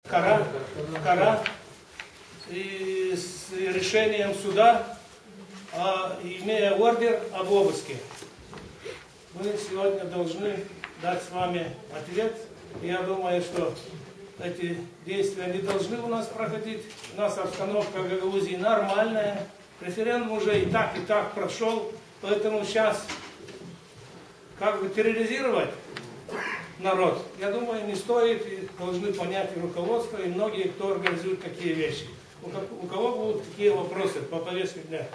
кара и с решением суда, имея ордер об обыске. Мы сегодня должны дать с вами ответ. Я думаю, что эти действия не должны у нас проходить. У нас обстановка в Гагаузии нормальная. Референдум уже и так прошел. Поэтому сейчас как бы терроризировать народ, я думаю, не стоит. И должны понять и руководство, и многие, кто организует такие вещи. У кого будут какие вопросы по повестке дня?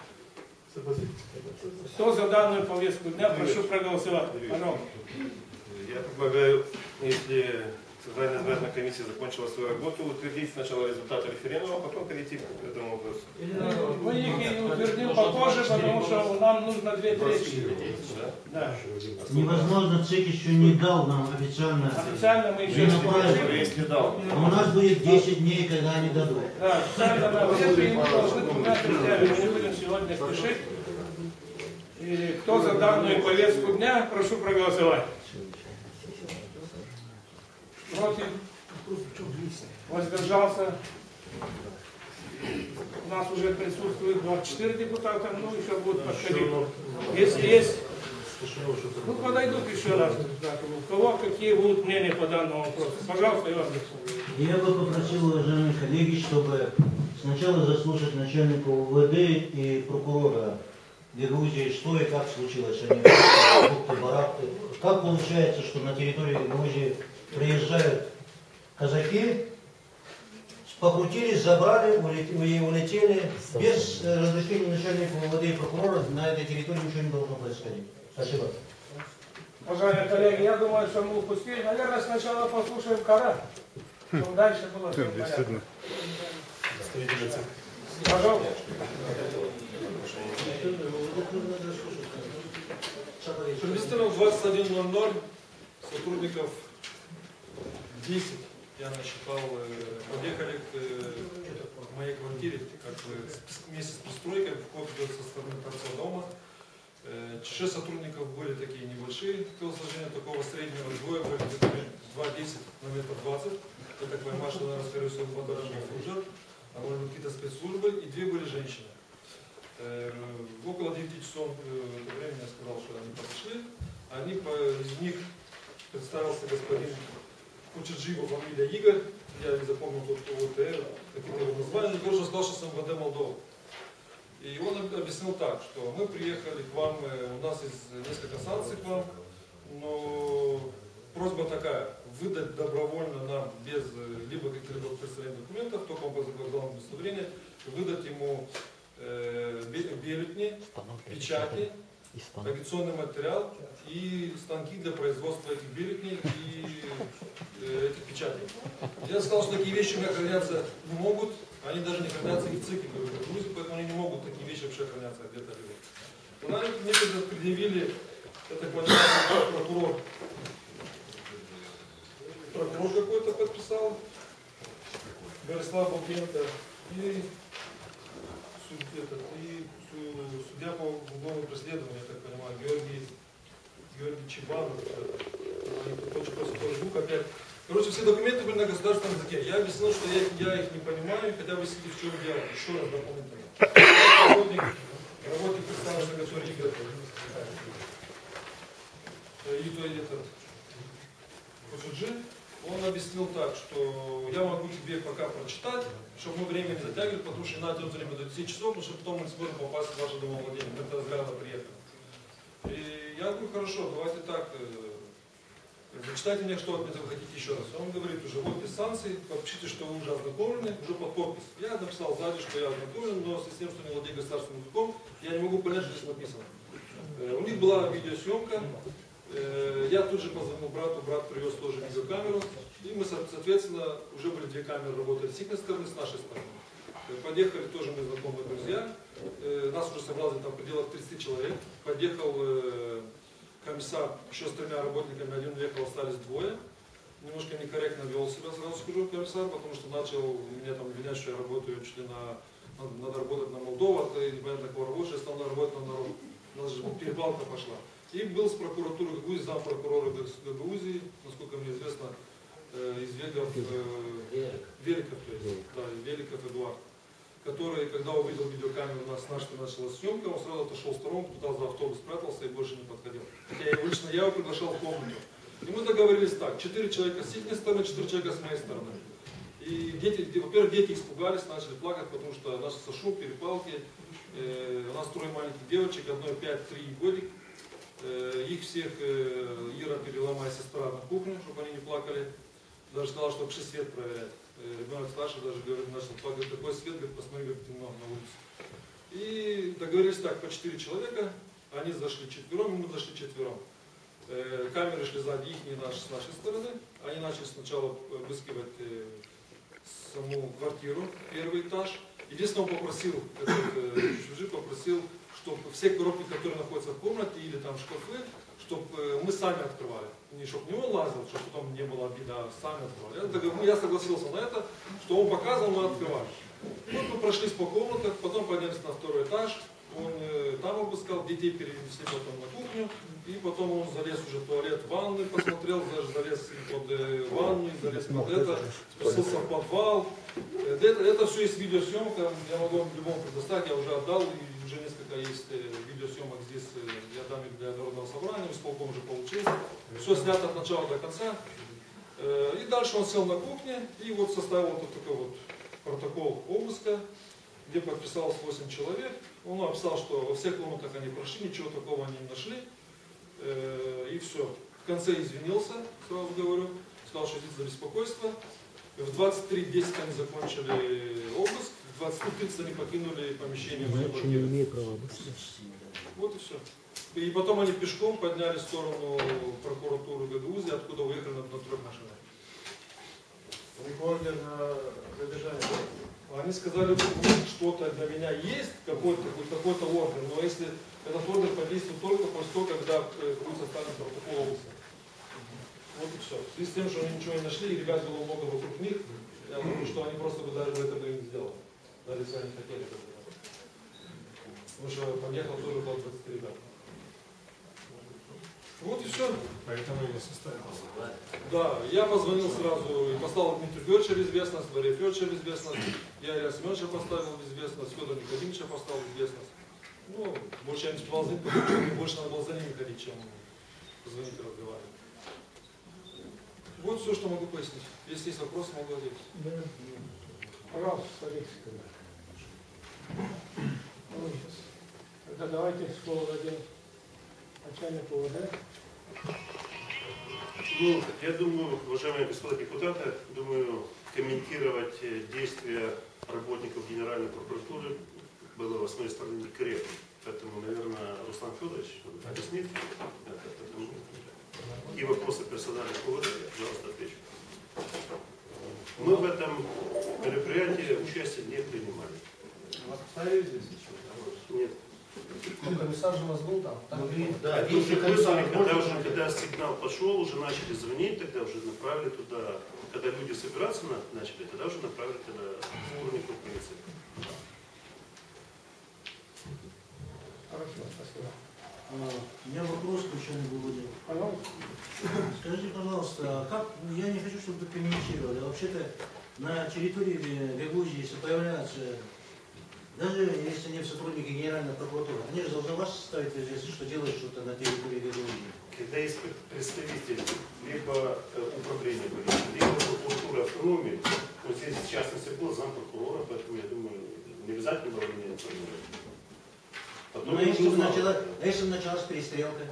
Кто за данную повестку дня, прошу проголосовать. Пожалуйста. Я предлагаю, если Центральная избирательная комиссия закончила свою работу, утвердить сначала результаты референдума, а потом перейти к этому вопросу. Мы их утвердим попозже, потому что нам нужно 2/3. Да. Невозможно, ЦИК еще не дал нам официально. Официально мы еще не дал. У нас будет 10 дней, когда они дадут. Да, официально нам должны двумя друзьями. Мы не будем сегодня спешить. И кто за данную повестку дня, прошу проголосовать. Против? Воздержался? У нас уже присутствует 24 депутата, ну еще будут подходить. Если есть, ну подойдут еще раз. У кого какие будут мнения по данному вопросу? Пожалуйста, Иван Александрович. Я бы попросил, уважаемые коллеги, чтобы сначала заслушать начальника УВД и прокурора Гагаузии, что и как случилось. Как получается, что на территории Гагаузии приезжают казаки, покрутились, забрали и улетели без разрешения начальника УВД и прокурора, на этой территории ничего не должно происходить. Спасибо. Уважаемые коллеги, я думаю, что мы упустили. Наверное, сначала послушаем Кара, чтобы дальше было все понятно. Пожалуйста. Приблизительно в 21:00 сотрудников 10, я насчитал, подъехали к моей квартире, как бы вместе с пристройкой, вход идет со стороны торца дома. 6 сотрудников были такие небольшие, телосложения такого среднего, двое были где-то 2,10 на 1,20 м. Я так понимаю, что, наверное, скорее всего, дорожный служат, а может быть какие-то спецслужбы, и 2 были женщины. Около 9 часов времени я сказал, что они подошли. Из них представился господин Кучерджиева, фамилия Игорь, я не запомнил тот ОТР, какие-то его названия, но тоже сказал, что с МВД Молдовы. И он объяснил так, что мы приехали к вам, у нас есть несколько санкций к вам, но просьба такая, выдать добровольно нам без либо каких-либо представлений документов, только он по законодательному удостоверению, выдать ему бюллетени, печати, агитационный материал и станки для производства этих бюллетеней и этих печатей. Я сказал, что такие вещи у меня хранятся не могут, они даже не хранятся и в ЦИКе, в Грузии, поэтому они не могут такие вещи вообще хранятся где-то. Мне предъявили, я так понимаю, прокурор какой-то подписал, Борислав Бабенко, и судья по уголовному преследованию, я так понимаю, Георгий Чебанов. Они очень просто тоже звук опять. Короче, все документы были на государственном языке. Я объяснил, что я их не понимаю, хотя бы сидите в чем дело. Еще раз дополнительно. Работник представился, который Игорь. И этот Кучерджи, он объяснил так, что я могу тебе пока прочитать, чтобы мы время не затягивали, потому что надо время до 10 часов, потому что потом мы не сможем попасть в ваше домовладение. Мы тогда взгляда приехали. И я говорю, хорошо, давайте так, зачитайте мне, что от меня вы хотите еще раз. Он говорит уже, вот без санкций, подпишите, что вы уже ознакомлены, уже под подпись. Я написал сзади, что я ознакомлен, но с тем, что не владею государственным языком, я не могу понять, что здесь написано. У них была видеосъемка. Я тут же позвонил брату, брат привез тоже видеокамеру, и мы, соответственно, уже были 2 камеры работали с их стороны, с нашей стороны. Подъехали тоже мы знакомые друзья, нас уже собралось там в пределах 30 человек. Подъехал комиссар еще с 3 работниками, один уехал, остались 2. Немножко некорректно вел себя, сразу скажу, комиссар, потому что начал меня там обвинять, что я работаю чуть ли надо работать на Молдову, а ты непонятно кого работаешь, я стал работать на народ. У нас же перепалка пошла. И был с прокуратуры Гагаузии, зампрокурора Гагаузии, насколько мне известно, из Вегов, Великов, то есть, да, Великов Эдуард, который, когда увидел видеокамеру у нас, что началась съемка, он сразу отошел в сторону, туда за автобус спрятался и больше не подходил. Хотя лично я его приглашал в комнату. И мы договорились так, 4 человека с их стороны, 4 человека с моей стороны. И дети, во-первых, дети испугались, начали плакать, потому что начался шум, перепалки. У нас 3 маленьких девочек, одной 5, 3 годик. Их всех Ира перевела моя сестра на кухню, чтобы они не плакали. Даже сказала, что пошли свет проверять. Ребенок старший даже говорит, начал плакать, такой свет, говорит, посмотри, говорит, темно на улице. И договорились так, по 4 человека, они зашли 4, и мы зашли 4. Камеры шли сзади их, не наши, с нашей стороны. Они начали сначала обыскивать саму квартиру, первый этаж. Единственное, он попросил, чужой попросил, чтобы все коробки, которые находятся в комнате или там шкафы, чтобы мы сами открывали. Не чтобы не он лазил, чтобы потом не было обиды, а сами открывали. Я согласился на это, что он показывал, мы открывали. Вот мы прошлись по комнатам, потом поднялись на 2-й этаж. Он там обыскал, детей перенесли потом на кухню, и потом он залез уже в туалет, в ванную посмотрел, даже залез под ванну, залез под это, спустился в подвал. Это все есть видеосъемка, я могу любому предоставить, я уже отдал, и уже несколько есть видеосъемок здесь, я дам их для народного собрания, исполком уже получил. Все снято от начала до конца. И дальше он сел на кухне и вот составил вот такой вот протокол обыска, где подписалось 8 человек. Он написал, что во всех комнатах они прошли, ничего такого они не нашли. И все. В конце извинился, сразу говорю, сказал, что здесь за беспокойство. В 23:10 они закончили обыск, в 23:30 они покинули помещение. Вот и все. И потом они пешком поднялись в сторону прокуратуры ГГУЗи, откуда уехали на 3 машинах. У них ордер на задержание. Они сказали, что-то для меня есть, какой-то ордер, но если этот ордер подействует только после того, когда будет составлен протокол обыска. Вот и все. В связи с тем, что они ничего не нашли, и ребят было много вокруг них, я думаю, что они просто бы даже это бы не сделали. Даже если они хотели это сделать. Потому что подъехал тоже около 20 ребят. Вот и все. Поэтому и не состоялся. Да, я позвонил сразу и поставил Дмитрию Федоровича в известность, Валерия Федоровича в известность, я Илья Семеновича поставил в известность, Федора Никодимовича поставил в известность. Ну, больше я не успевал звонить, потому что мне больше надо было за ними ходить, чем звонить и разговаривать. Вот все, что могу пояснить. Если есть вопросы, могу ответить. Да. Пожалуйста, смотрите. Тогда давайте слово дадим начальнику ОВД. Ну, я думаю, уважаемые господа депутаты, думаю, комментировать действия работников Генеральной прокуратуры было с моей стороны некорректно. Поэтому, наверное, Руслан Федорович объяснит это. И вопросы персональных ОВД, пожалуйста, отвечу. Мы в этом мероприятии участие не принимали. Вас поставили здесь? Нет. Ну, комиссар же у вас был там. Да, и уже вызвали, когда сигнал пошел, уже начали звонить, тогда уже направили туда, когда люди собираться начали, тогда уже направили туда сотрудников полиции. Хорошо, спасибо. У меня вопрос к начальнику ГУВД. Пожалуйста. Скажите, пожалуйста, как, я не хочу, чтобы вы комментировали, а вообще-то на территории Гагаузии, если появляются, даже если они сотрудники Генеральной прокуратуры, они же должны вас ставить в известность, что делают что-то на территории Гагаузии. Когда есть представитель либо управления полиции, либо прокуратуры автономии, вот здесь в частности был зампрокурора, поэтому я думаю, не обязательно было меня информировать. Ну, а если бы началась перестрелка?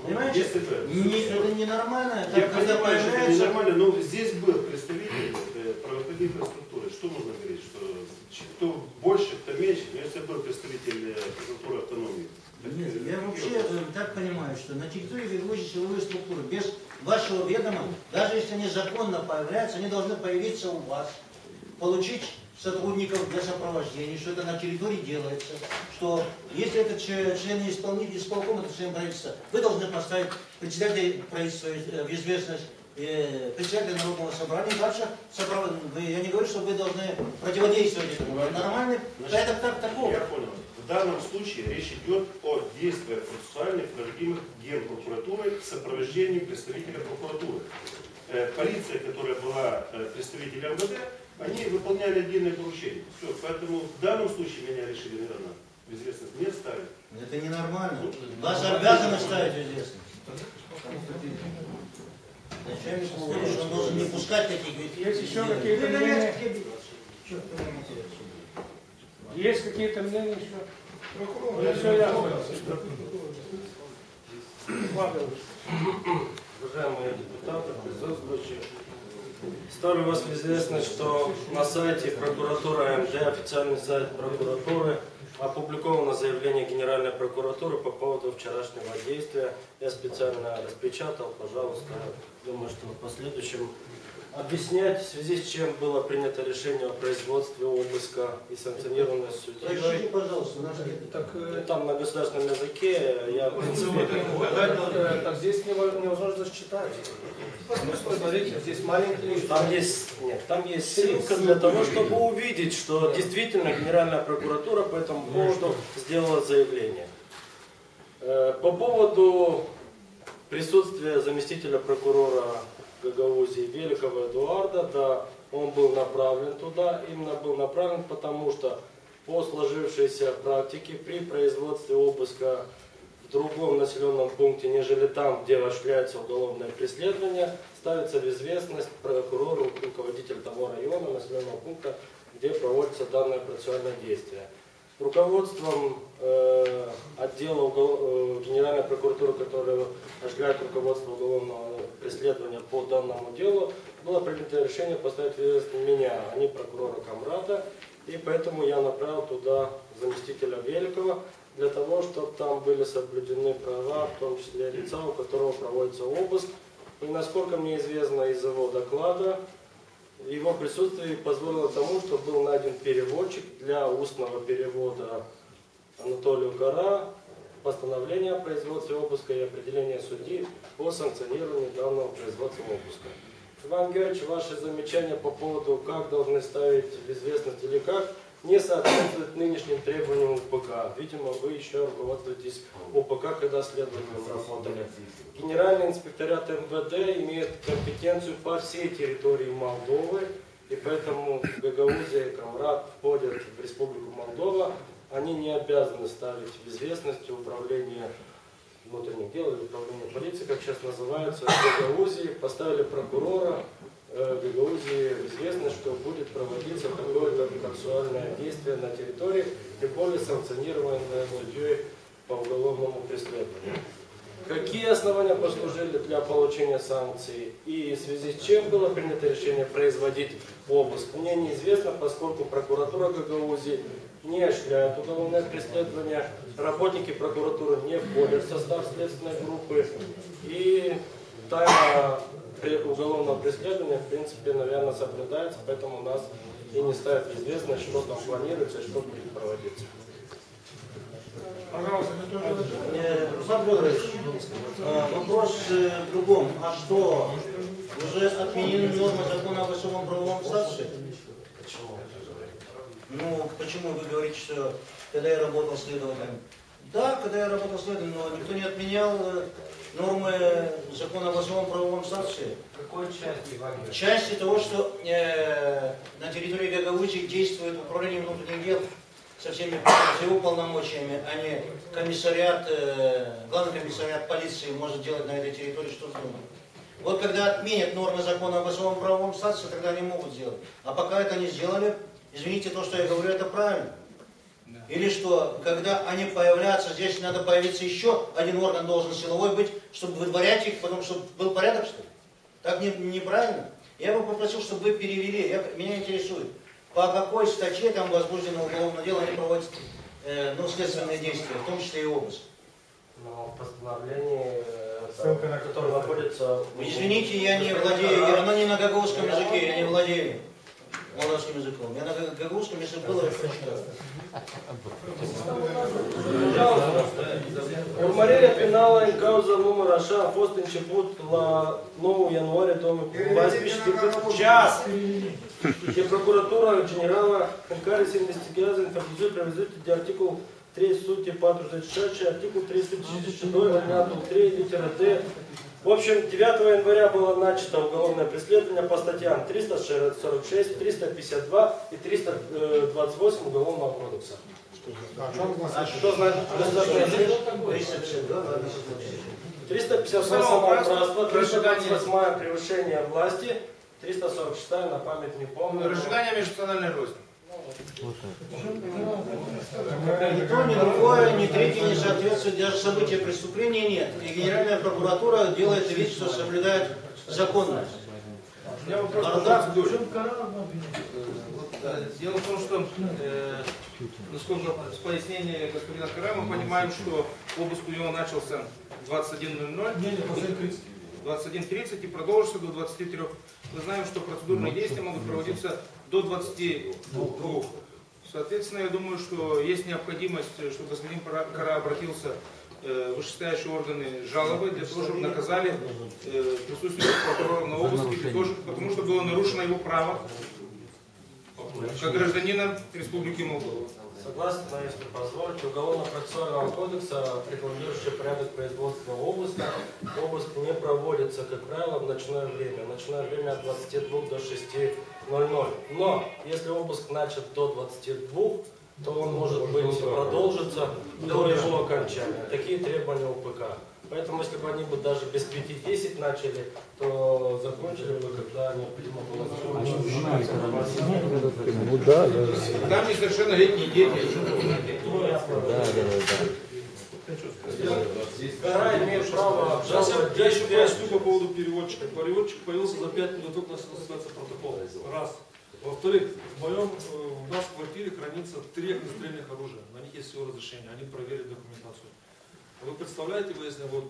Понимаете? Это ненормально. Я понимаю, что это ненормально, но здесь был представитель правоохранительной структуры. Что можно говорить? Что кто больше, кто меньше, но если был представитель прокуратуры автономии. Нет, я вообще так понимаю, что на территории Гагаузии силовые структуры без вашего ведома, даже если они законно появляются, они должны появиться у вас, получить сотрудников для сопровождения, что это на территории делается, что если это члены исполкома, это член правительства, вы должны поставить председателя правительства в известность, председателя Народного собрания, дальше я не говорю, что вы должны противодействовать этому. Нормальный порядок такого. Я понял. В данном случае речь идет о действиях процессуальных, проводимых Генпрокуратурой в сопровождении представителя прокуратуры. Полиция, которая была представителем МВД, они выполняли отдельные поручения. Все, поэтому в данном случае меня решили, наверное, в известность не ставить. Это ненормально. Вас обязаны ставить в известность. Начальник говорит, что он должен не пускать таких ведь. Есть еще какие-то мнения? Есть какие-то мнения еще? Или все ясно? Уважаемые депутаты, присутствующие, ставлю вас в известность, что на сайте прокуратуры АМД, официальный сайт прокуратуры, опубликовано заявление Генеральной прокуратуры по поводу вчерашнего действия. Я специально распечатал, пожалуйста, думаю, что в последующем объяснять, в связи с чем было принято решение о производстве обыска и санкционированной судьей. Прочтите, пожалуйста, Там на государственном языке, я в принципе... Так здесь невозможно считать. Посмотрите, здесь маленький. Там есть ссылка для того, чтобы увидеть, что действительно Генеральная прокуратура по этому поводу сделала заявление. По поводу присутствия заместителя прокурора Гагаузии Великого Эдуарда, да, он был направлен туда, именно был направлен, потому что по сложившейся практике при производстве обыска в другом населенном пункте, нежели там, где осуществляется уголовное преследование, ставится в известность прокурору, руководитель того района, населенного пункта, где проводится данное процессуальное действие. Руководством отдела Генеральной прокуратуры, который осуществляет руководство уголовного преследования по данному делу, было принято решение поставить в известность меня, а не прокурора Камрата, и поэтому я направил туда заместителя Великого, для того, чтобы там были соблюдены права, в том числе лица, у которого проводится обыск. И насколько мне известно из его доклада, его присутствие позволило тому, что был найден переводчик для устного перевода Анатолию Гора, постановления о производстве обыска и определения судьи о санкционировании данного производства обыска. Иван Георгиевич, ваши замечания по поводу, как должны ставить в известность или как, не соответствует нынешним требованиям УПК. Видимо, вы еще руководствуетесь УПК, когда следователем работали. Генеральный инспекторат МВД имеет компетенцию по всей территории Молдовы, и поэтому Гагаузия и Камрат входят в Республику Молдова. Они не обязаны ставить в известность управление внутренних дел или управление полиции, как сейчас называется, в Гагаузии. Поставили прокурора Гагаузии в известность, что будет проводиться какое-то процессуальное действие на территории, тем более санкционированное судьей по уголовному преследованию. Какие основания послужили для получения санкций и в связи с чем было принято решение производить обыск, мне неизвестно, поскольку прокуратура Гагаузии не осуществляет уголовное преследование, работники прокуратуры не входят в состав следственной группы, и тайна уголовного преследования, в принципе, наверное, соблюдается, поэтому нас и не ставят в известность, что там планируется и что будет проводиться. Пожалуйста, Руслан Федорович, вопрос в другом. А что, уже отменены нормы закона о особом правовом статусе? Почему? Ну, почему вы говорите, что когда я работал следователем? Да, когда я работал следователем, но никто не отменял нормы закона об особом правовом статусе. Какой части, Иван Георгиевич? Части того, что на территории Гагаузии действует управление внутренних дел со всеми его полномочиями, а не комиссариат, главный комиссариат полиции может делать на этой территории что угодно. Вот когда отменят нормы закона об особом правовом статусе, тогда они могут сделать. А пока это не сделали, извините, то, что я говорю, это правильно. Или что, когда они появляются, здесь надо появиться еще один орган должен силовой быть, чтобы выдворять их, потому что был порядок, что ли? Так неправильно. Я бы попросил, чтобы вы перевели, меня интересует, по какой статье там возбуждено уголовное дело, они проводят следственные действия, в том числе и обыск. Но постановление, которое находится... Извините, я не владею, оно не на гагаузском языке, я не владею. молдавским языком. Я на гагаузском, если было, я прочитал. Urmărirea penală în cauza număr așa a fost început la 9 ianuarie 2014 de Procuratura Generală în care se investigează infracțiuni prevăzute de articolul 346 și articolul 352, alineatul 3, litera D. В общем, 9 января было начато уголовное преследование по статьям 346, 352 и 328 Уголовного кодекса. А что значит государственный язык? 352 самоуправство, 328 превышение власти, 346 на память не помню. Разжигание межнациональной розни. Ни то, ни другое, ни третье не соответствует, даже события преступления нет. И Генеральная прокуратура делает вид, что соблюдает законность. У меня вопрос по процедуре. Дело в том, что, насколько с пояснения господина Кара, мы понимаем, что обыск у него начался 21:00. 21:30 и продолжится до 23. Мы знаем, что процедурные действия могут проводиться до 22. Соответственно, я думаю, что есть необходимость, чтобы господин Кара обратился в вышестоящие органы с жалобой, для того, чтобы наказали присутствующих прокуроров на обыске, потому что было нарушено его право как гражданина Республики Молдова. Согласно, если позволите, Уголовно-процессуального кодекса, регламентирующего порядок производства обыска, обыск не проводится, как правило, в ночное время. Ночное время от 22 до 6:00. Но если обыск начат до 22, то он может быть продолжиться до его окончания. Такие требования УПК. Поэтому, если бы они бы даже без 5:10 начали, то закончили бы, когда необходимо было закончить. Там несовершеннолетние дети. Кара имеет право Сейчас обжаловать я еще действия. поясню по поводу переводчика. Переводчик появился за 5 минут, только составляется протокол. Раз. Во-вторых, у нас в квартире хранится 3 огнестрельных оружия. На них есть все разрешения, они проверили документацию. Вы представляете, если вот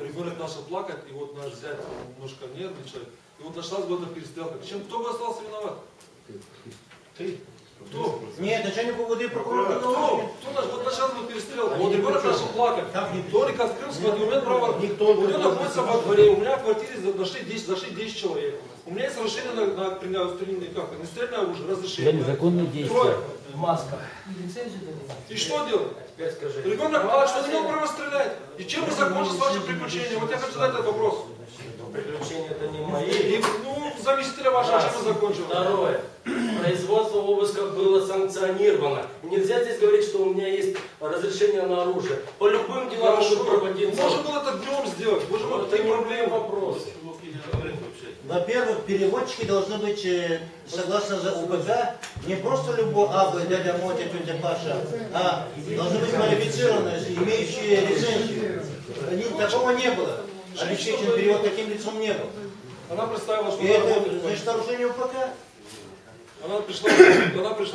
ребенок начал плакать, и вот наш зять немножко нервничает, и вот началась бы эта перестрелка. Кто бы остался виноват? Ты? Кто? Нет, начальник УВД прокурора. Кто? Вот началась бы перестрелка. Вот ребенок начал плакать. Толик открыл, смотрит, у меня право. У него находится во дворе, у меня в квартире зашли 10 человек. У меня есть разрешение на огнестрельное оружие, разрешение. Незаконные действия. Маска. И что делать? Теперь скажи. Ребенок плачет, что на него право стрелять. И чем бы закончилось ваше приключение? Вот я хочу задать этот вопрос. Приключения это не мои. И, заместителя вашего, чем бы закончилось? Второе. Производство обыска было санкционировано. Нельзя здесь говорить, что у меня есть разрешение на оружие. По любым делам может проводиться. Можно было это днем сделать. Боже мой, Это какие не проблемы. вопросы. Во-первых, переводчики должны быть, согласно УПК, не просто любой Аба, дядя Мотя, тетя Паша, а должны быть квалифицированные, имеющие лицензию. Такого не было. Обеспечен перевод таким лицом не был. Она представила, что И она это, работает. значит, нарушение УПК. Она пришла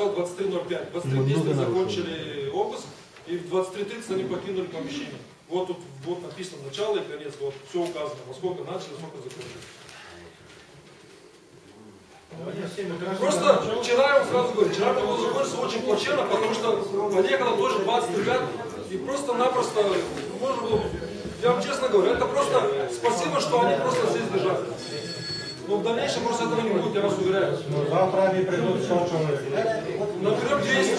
в 23:05. В 23:10 закончили обыск, и в 23:30 они покинули помещение. Вот тут вот написано начало и конец, вот все указано, во сколько начали, во сколько закончили. Просто вчера, я вам сразу говорю, вчера было закончиться очень плачевно, потому что подъехало тоже 20 ребят, и просто-напросто, можно было, я вам честно говорю, это просто спасибо, что они просто здесь бежали. Но в дальнейшем просто этого не будет, я вас уверяю. Завтра они придут 100 человек. Наберем 200.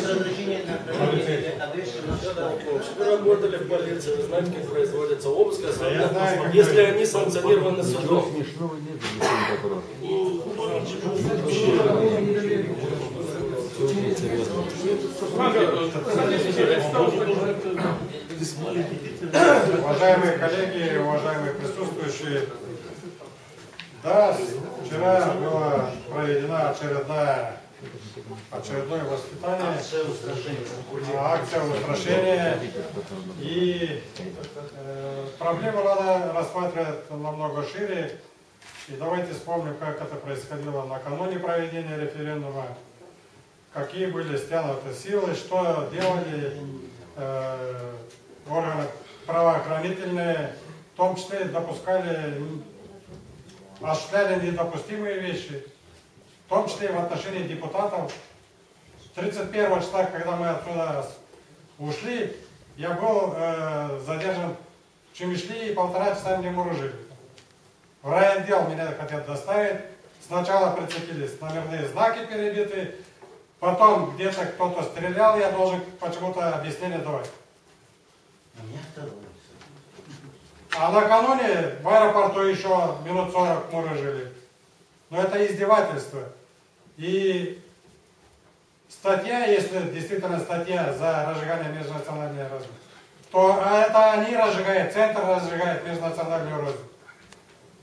Вы работали в полиции, вы знаете, как производится обыск, особенно если они санкционированы судом. Смешного нет, вопрос. Уважаемые коллеги, уважаемые присутствующие, да, вчера было проведено очередное воспитание, акция устрашения, и проблему надо рассматривать намного шире. И давайте вспомним, как это происходило накануне проведения референдума, какие были стянуты силы, что делали органы правоохранительные, в том числе осуществляли недопустимые вещи. в том числе и в отношении депутатов. 31 числа, когда мы отсюда ушли, я был задержан в Чемишли и 1,5 часа мне мурыжили. В райотдел меня хотят доставить. Сначала прицепились номерные знаки перебитые, потом где-то кто-то стрелял, я должен почему-то объяснение давать. А накануне в аэропорту еще минут 40 мурыжили. Но это издевательство. И статья, если действительно статья за разжигание межнациональной розни, то это они разжигают, центр разжигает межнациональную рознь.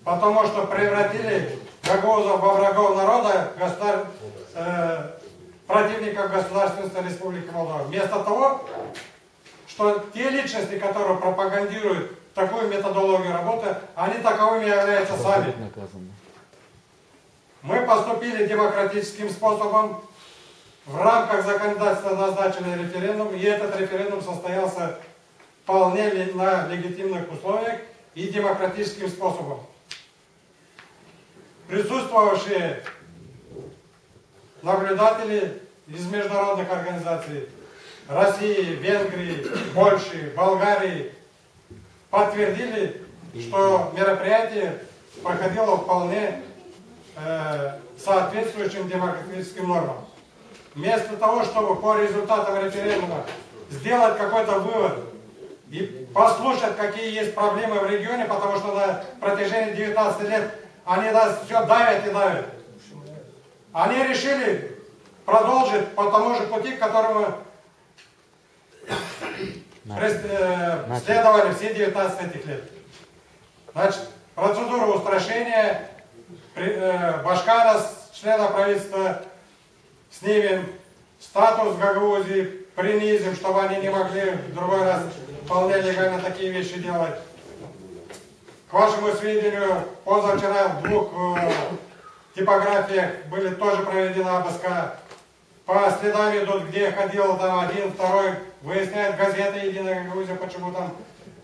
Потому что превратили гагаузов во врагов народа, противников Государственной Республики Молдова. Вместо того, что те личности, которые пропагандируют такую методологию работы, они таковыми являются сами. Мы поступили демократическим способом, в рамках законодательства назначенный референдум, и этот референдум состоялся вполне на легитимных условиях и демократическим способом. Присутствовавшие наблюдатели из международных организаций России, Венгрии, Польши, Болгарии подтвердили, что мероприятие проходило вполне соответствующим демократическим нормам. Вместо того, чтобы по результатам референдума сделать какой-то вывод и послушать, какие есть проблемы в регионе, потому что на протяжении 19 лет они нас все давят и давят. Они решили продолжить по тому же пути, к которому следовали все 19 этих лет. Значит, процедура устрашения, Башкара, члена правительства, снимем, статус Гагаузии принизим, чтобы они не могли в другой раз вполне легально такие вещи делать. К вашему сведению, позавчера в 2 типографиях были тоже проведены обыска. По следам идут, где ходил там один, второй, выясняют газеты «Единая Гагаузия», почему там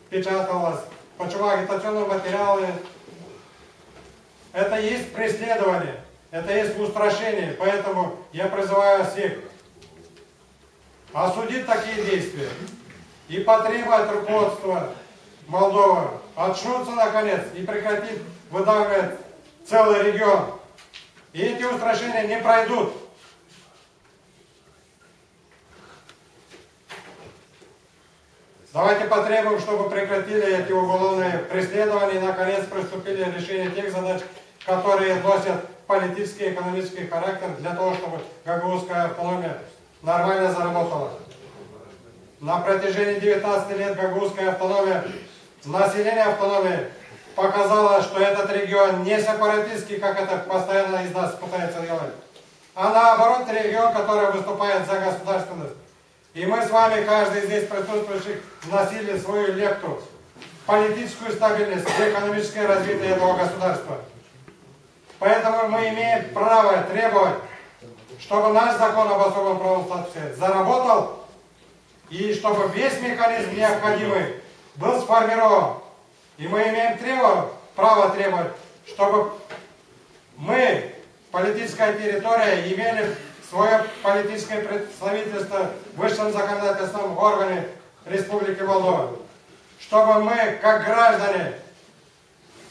печаталось, почему агитационные материалы. Это есть преследование, это есть устрашение, поэтому я призываю всех осудить такие действия и потребовать руководства Молдовы очнуться наконец и прекратить выдавливать целый регион. И эти устрашения не пройдут. Давайте потребуем, чтобы прекратили эти уголовные преследования и наконец приступили к решению тех задач, которые носят политический и экономический характер для того, чтобы гагаузская автономия нормально заработала. На протяжении 19 лет гагаузская автономия, население автономии показало, что этот регион не сепаратистский, как это постоянно из нас пытается делать, а наоборот регион, который выступает за государственность. И мы с вами, каждый здесь присутствующих, вносили свою лепту в политическую стабильность и экономическое развитие этого государства. Поэтому мы имеем право требовать, чтобы наш закон об особом правовом статусе заработал, и чтобы весь механизм необходимый был сформирован. И мы имеем право требовать, чтобы мы, политическая территория, имели свое политическое представительство в высшем законодательном органе Республики Молдова. Чтобы мы, как граждане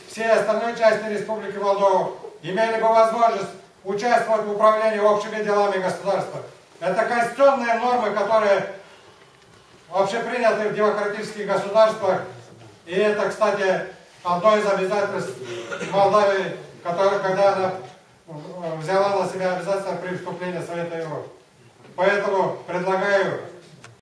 всей остальной части Республики Молдова, имели бы возможность участвовать в управлении общими делами государства. Это конституционные нормы, которые общеприняты в демократических государствах. И это, кстати, одно из обязательств Молдавии, когда она взяла на себя обязательства при вступлении в Совет Европы. Поэтому предлагаю